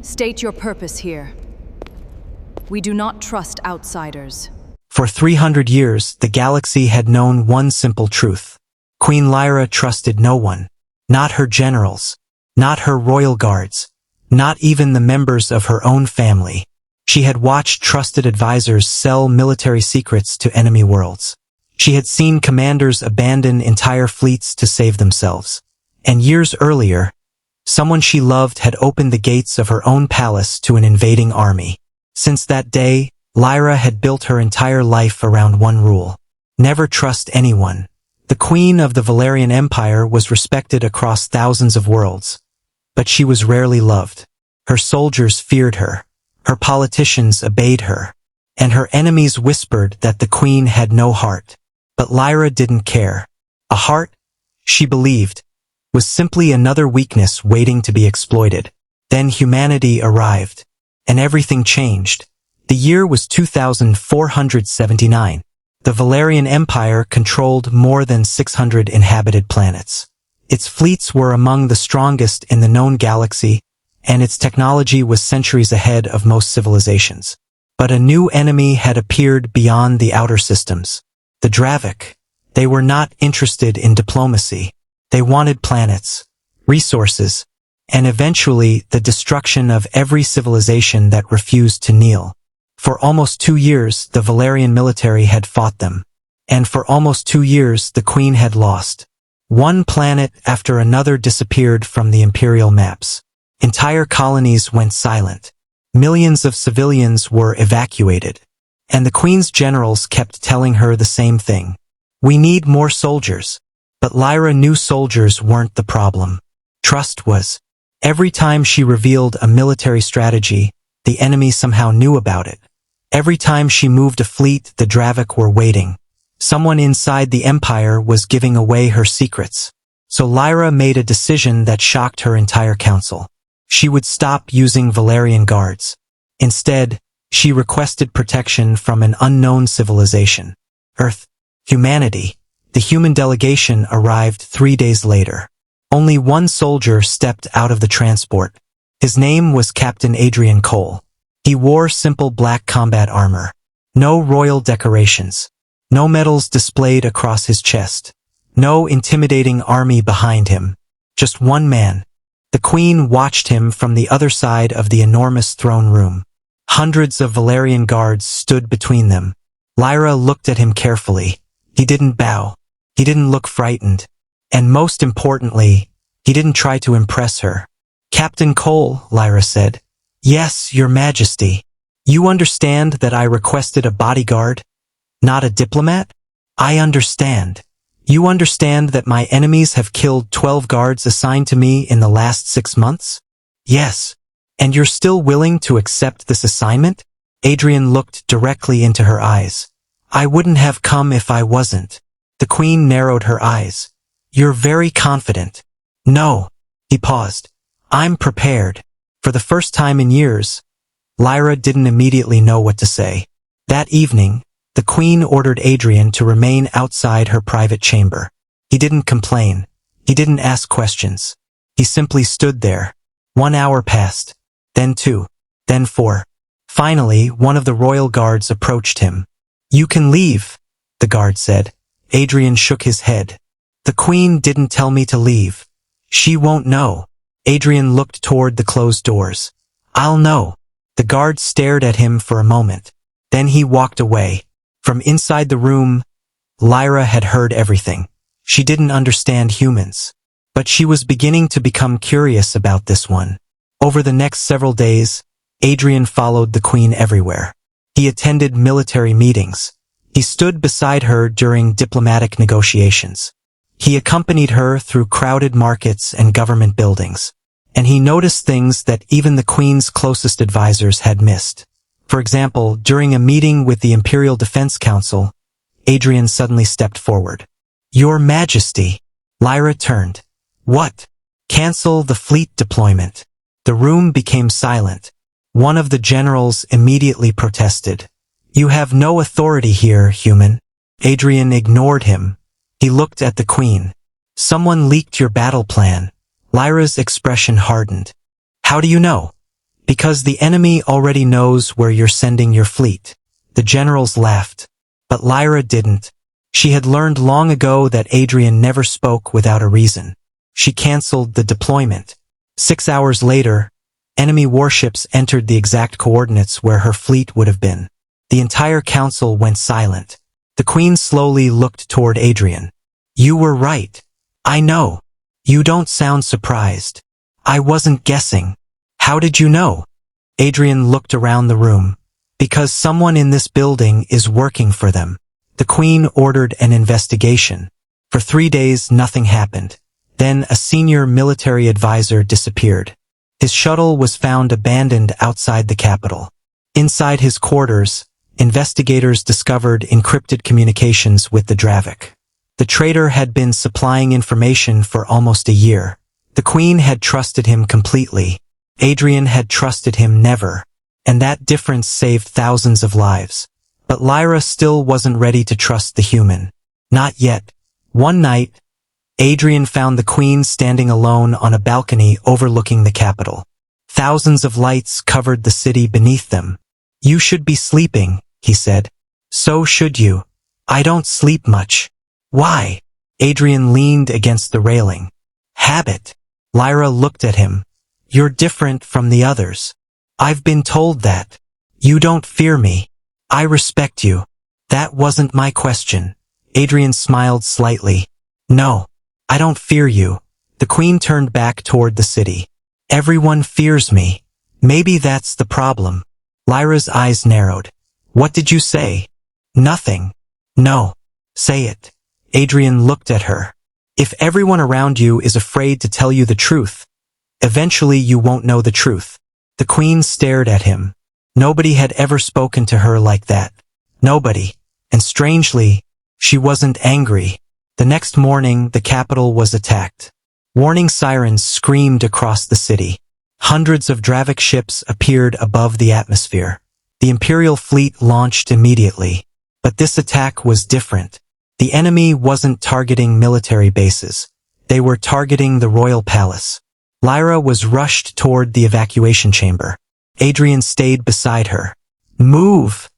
State your purpose here. We do not trust outsiders. For 300 years, the galaxy had known one simple truth. Queen Lyra trusted no one. Not her generals. Not her royal guards. Not even the members of her own family. She had watched trusted advisors sell military secrets to enemy worlds. She had seen commanders abandon entire fleets to save themselves. And years earlier, someone she loved had opened the gates of her own palace to an invading army. Since that day, Lyra had built her entire life around one rule. Never trust anyone. The queen of the Valerian Empire was respected across thousands of worlds. But she was rarely loved. Her soldiers feared her. Her politicians obeyed her. And her enemies whispered that the queen had no heart. But Lyra didn't care. A heart, she believed, was simply another weakness waiting to be exploited. Then humanity arrived. And everything changed. The year was 2479. The Valerian Empire controlled more than 600 inhabited planets. Its fleets were among the strongest in the known galaxy, and its technology was centuries ahead of most civilizations. But a new enemy had appeared beyond the outer systems. The Dravik. They were not interested in diplomacy. They wanted planets, resources, and eventually the destruction of every civilization that refused to kneel. For almost 2 years, the Valerian military had fought them. And for almost 2 years, the queen had lost. One planet after another disappeared from the imperial maps. Entire colonies went silent. Millions of civilians were evacuated. And the queen's generals kept telling her the same thing. We need more soldiers. But Lyra knew soldiers weren't the problem. Trust was. Every time she revealed a military strategy, the enemy somehow knew about it. Every time she moved a fleet, the Dravik were waiting. Someone inside the empire was giving away her secrets. So Lyra made a decision that shocked her entire council. She would stop using Valerian guards. Instead, she requested protection from an unknown civilization. Earth. Humanity. The human delegation arrived 3 days later. Only one soldier stepped out of the transport. His name was Captain Adrian Cole. He wore simple black combat armor. No royal decorations. No medals displayed across his chest. No intimidating army behind him. Just one man. The queen watched him from the other side of the enormous throne room. Hundreds of Valerian guards stood between them. Lyra looked at him carefully. He didn't bow. He didn't look frightened. And most importantly, he didn't try to impress her. Captain Cole, Lyra said. Yes, Your Majesty. You understand that I requested a bodyguard? Not a diplomat? I understand. You understand that my enemies have killed 12 guards assigned to me in the last 6 months? Yes. And you're still willing to accept this assignment? Adrian looked directly into her eyes. I wouldn't have come if I wasn't. The queen narrowed her eyes. You're very confident. No. He paused. I'm prepared. For the first time in years, Lyra didn't immediately know what to say. That evening, the queen ordered Adrian to remain outside her private chamber. He didn't complain. He didn't ask questions. He simply stood there. 1 hour passed. Then 2. Then 4. Finally, one of the royal guards approached him. You can leave, the guard said. Adrian shook his head. The queen didn't tell me to leave. She won't know. Adrian looked toward the closed doors. I'll know. The guard stared at him for a moment. Then he walked away. From inside the room, Lyra had heard everything. She didn't understand humans. But she was beginning to become curious about this one. Over the next several days, Adrian followed the queen everywhere. He attended military meetings. He stood beside her during diplomatic negotiations. He accompanied her through crowded markets and government buildings. And he noticed things that even the queen's closest advisors had missed. For example, during a meeting with the Imperial Defense Council, Adrian suddenly stepped forward. Your Majesty. Lyra turned. What? Cancel the fleet deployment. The room became silent. One of the generals immediately protested. You have no authority here, human. Adrian ignored him. He looked at the queen. Someone leaked your battle plan. Lyra's expression hardened. How do you know? Because the enemy already knows where you're sending your fleet. The generals laughed. But Lyra didn't. She had learned long ago that Adrian never spoke without a reason. She cancelled the deployment. 6 hours later, enemy warships entered the exact coordinates where her fleet would have been. The entire council went silent. The Queen slowly looked toward Adrian. You were right. I know. You don't sound surprised. I wasn't guessing. How did you know? Adrian looked around the room. Because someone in this building is working for them. The Queen ordered an investigation. For 3 days, nothing happened. Then a senior military advisor disappeared. His shuttle was found abandoned outside the capital. Inside his quarters, investigators discovered encrypted communications with the Dravik. The traitor had been supplying information for almost a year. The Queen had trusted him completely. Adrian had trusted him never. And that difference saved thousands of lives. But Lyra still wasn't ready to trust the human. Not yet. One night, Adrian found the Queen standing alone on a balcony overlooking the capital. Thousands of lights covered the city beneath them. You should be sleeping, he said. So should you. I don't sleep much. Why? Adrian leaned against the railing. Habit. Lyra looked at him. You're different from the others. I've been told that. You don't fear me. I respect you. That wasn't my question. Adrian smiled slightly. No, I don't fear you. The Queen turned back toward the city. Everyone fears me. Maybe that's the problem. Lyra's eyes narrowed. What did you say? Nothing. No. Say it. Adrian looked at her. If everyone around you is afraid to tell you the truth, eventually you won't know the truth. The Queen stared at him. Nobody had ever spoken to her like that. Nobody. And strangely, she wasn't angry. The next morning, the capital was attacked. Warning sirens screamed across the city. Hundreds of Dravik ships appeared above the atmosphere. The Imperial fleet launched immediately. But this attack was different. The enemy wasn't targeting military bases. They were targeting the royal palace. Lyra was rushed toward the evacuation chamber. Adrian stayed beside her. Move!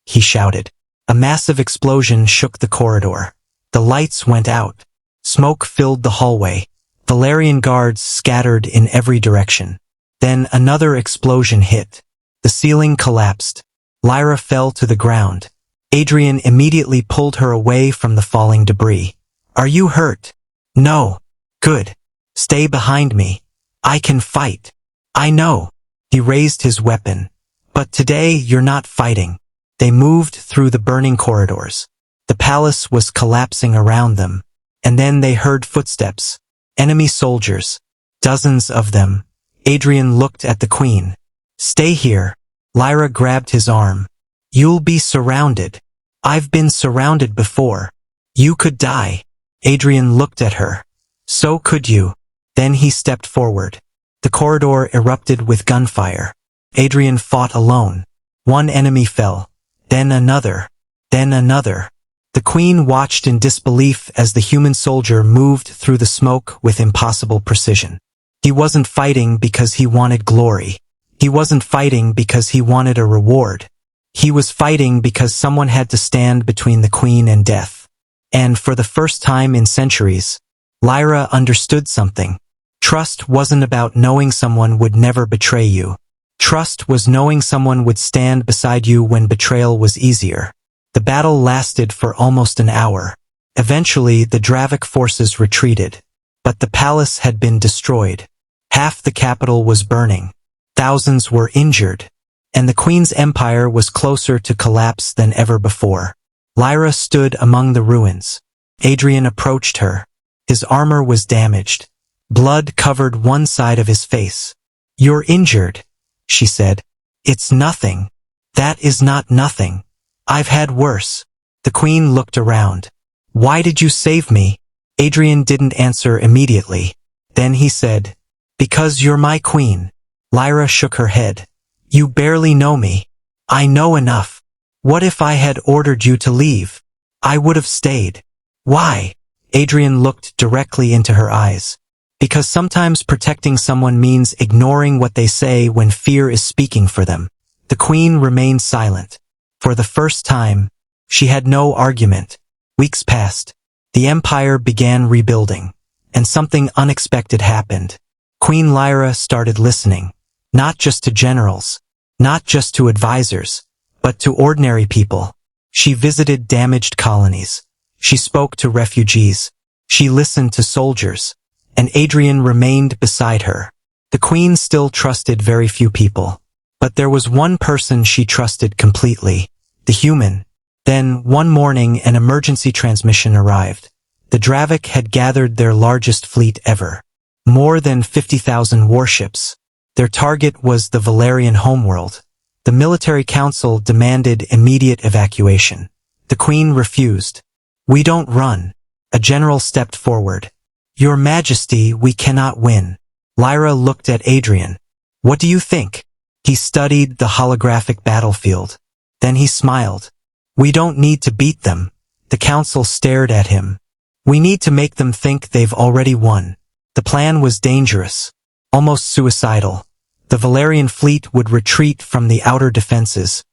He shouted. A massive explosion shook the corridor. The lights went out. Smoke filled the hallway. Valerian guards scattered in every direction. Then another explosion hit. The ceiling collapsed. Lyra fell to the ground. Adrian immediately pulled her away from the falling debris. Are you hurt? No. Good. Stay behind me. I can fight. I know. He raised his weapon. But today you're not fighting. They moved through the burning corridors. The palace was collapsing around them. And then they heard footsteps. Enemy soldiers. Dozens of them. Adrian looked at the Queen. Stay here. Lyra grabbed his arm. You'll be surrounded. I've been surrounded before. You could die. Adrian looked at her. So could you. Then he stepped forward. The corridor erupted with gunfire. Adrian fought alone. One enemy fell. Then another. Then another. The Queen watched in disbelief as the human soldier moved through the smoke with impossible precision. He wasn't fighting because he wanted glory. He wasn't fighting because he wanted a reward. He was fighting because someone had to stand between the Queen and death. And for the first time in centuries, Lyra understood something. Trust wasn't about knowing someone would never betray you. Trust was knowing someone would stand beside you when betrayal was easier. The battle lasted for almost an hour. Eventually, the Dravik forces retreated. But the palace had been destroyed. Half the capital was burning. Thousands were injured. And the Queen's empire was closer to collapse than ever before. Lyra stood among the ruins. Adrian approached her. His armor was damaged. Blood covered one side of his face. You're injured, she said. It's nothing. That is not nothing. I've had worse. The Queen looked around. Why did you save me? Adrian didn't answer immediately. Then he said, Because you're my queen. Lyra shook her head. You barely know me. I know enough. What if I had ordered you to leave? I would have stayed. Why? Adrian looked directly into her eyes. Because sometimes protecting someone means ignoring what they say when fear is speaking for them. The queen remained silent. For the first time, she had no argument. Weeks passed. The empire began rebuilding, and something unexpected happened. Queen Lyra started listening, not just to generals, not just to advisors, but to ordinary people. She visited damaged colonies. She spoke to refugees. She listened to soldiers. And Adrian remained beside her. The queen still trusted very few people. But there was one person she trusted completely, the human. Then, one morning, an emergency transmission arrived. The Dravik had gathered their largest fleet ever. More than 50,000 warships. Their target was the Valerian homeworld. The military council demanded immediate evacuation. The queen refused. "We don't run." A general stepped forward. "Your Majesty, we cannot win." Lyra looked at Adrian. "What do you think?" He studied the holographic battlefield. Then he smiled. "We don't need to beat them." The council stared at him. "We need to make them think they've already won." The plan was dangerous, almost suicidal. The Valerian fleet would retreat from the outer defenses,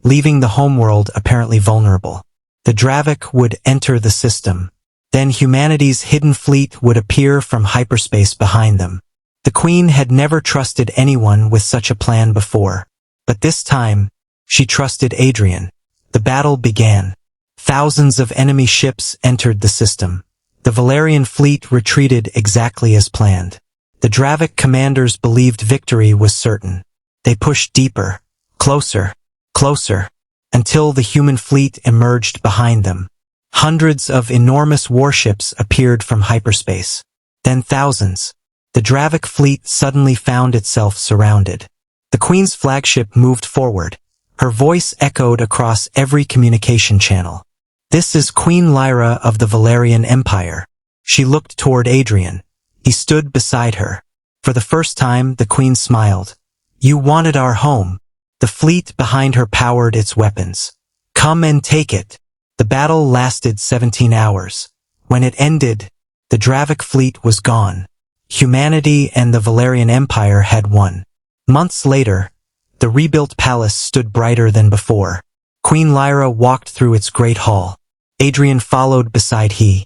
leaving the homeworld apparently vulnerable. The Dravik would enter the system. Then humanity's hidden fleet would appear from hyperspace behind them. The queen had never trusted anyone with such a plan before. But this time, she trusted Adrian. The battle began. Thousands of enemy ships entered the system. The Valerian fleet retreated exactly as planned. The Dravik commanders believed victory was certain. They pushed deeper, closer, closer, until the human fleet emerged behind them. Hundreds of enormous warships appeared from hyperspace. Then thousands. The Dravik fleet suddenly found itself surrounded. The Queen's flagship moved forward. Her voice echoed across every communication channel. "This is Queen Lyra of the Valerian Empire." She looked toward Adrian. He stood beside her. For the first time, the Queen smiled. "You wanted our home." The fleet behind her powered its weapons. "Come and take it." The battle lasted 17 hours. When it ended, the Dravik fleet was gone. Humanity and the Valerian Empire had won. Months later, the rebuilt palace stood brighter than before. Queen Lyra walked through its great hall. Adrian followed beside he.